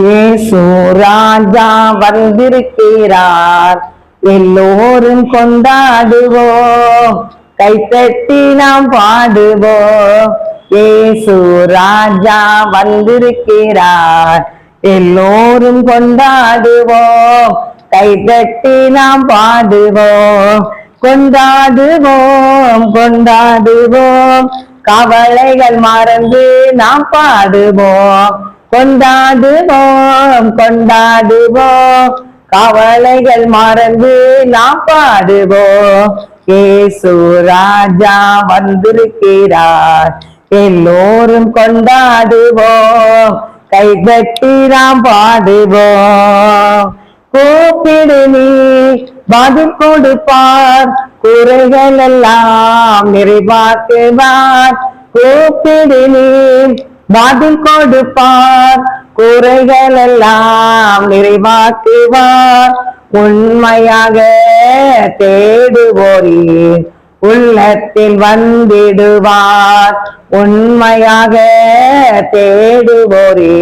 இயேசு ராஜா வந்திருக்கிறார், எல்லோரும் கொண்டாடுவோம், கைத்தட்டி நாம் பாடுவோம். இயேசு ராஜா வந்திருக்கிறார், எல்லோரும் கொண்டாடுவோம், கைத்தட்டி நாம் பாடுவோம். கொண்டாடுவோம் கொண்டாடுவோம், கவலைகள் மறந்து நாம் பாடுவோம். கொண்டாடுவோம் கொண்டாடுவோம், கவலைகள் மறந்து நாம் பாடுவோம். இயேசு ராஜா வந்திருக்கிறார், எல்லோரும் கொண்டாடுவோம், கைதட்டி நாம் பாடுவோம். கூப்பிடு நீ பதில் கொடுப்பார், குறைகள் எல்லாம் நிறைவாக்குவார். கூப்பிடு நீ பதில் கொடுப்பார், குறைகள் எல்லாம் நிறைவாக்குவார். உண்மையாக தேடுவோரே உள்ளத்தில் வந்திடுவார். உண்மையாக தேடுவோரே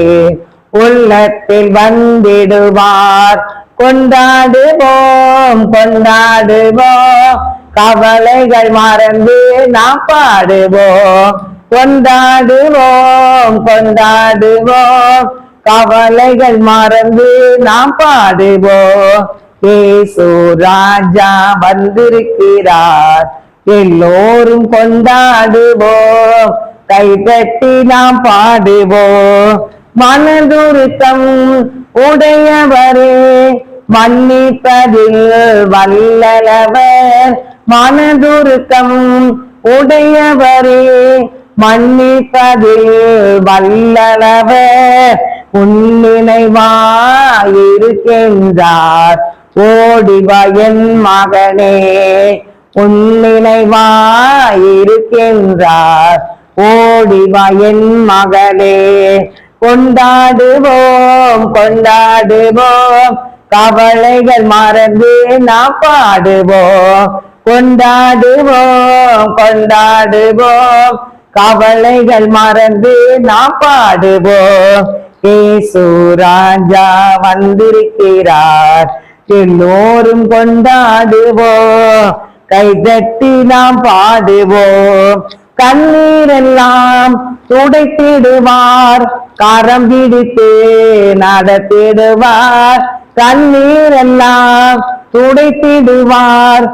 உள்ளத்தில் வந்திடுவார். கொண்டாடுவோம் கொண்டாடுவோம், கவலைகள் மறந்து நாம் பாடுவோம். கொண்டாடுவோம் கொண்டாடுவோம், கவலைகள் மறந்து நாம் பாடுவோம். இயேசு ராஜா வந்திருக்கிறார், எல்லோரும் கொண்டாடுவோம், கைதட்டி நாம் பாடுவோம். மனதுருக்கம் உடையவரே மன்னிப்பதில் வல்லவர். மனதுருக்கம் உடையவரே மன்னிப்பதில் வல்லவர். உன்னினைவாயிருக்கின்றார், ஓடிவா என் மகனே. உன்னினைவாயிருக்கின்றார், ஓடிவா என் மகளே. கொண்டாடுவோம் கொண்டாடுவோம், கவலைகள் மறந்து நாம் பாடுவோம். கொண்டாடுவோம் கொண்டாடுவோம், கவலைகள் மறந்து நாம் பாடுவோம். இயேசு ராஜா வந்திருக்கிறார், எல்லோரும் கொண்டாடுவோம், கைதட்டி நாம் பாடுவோம். கண்ணீரெல்லாம் துடைத்திடுவார், கரம் பிடித்து நடத்திடுவார். கண்ணீரெல்லாம் துடைத்திடுவார்,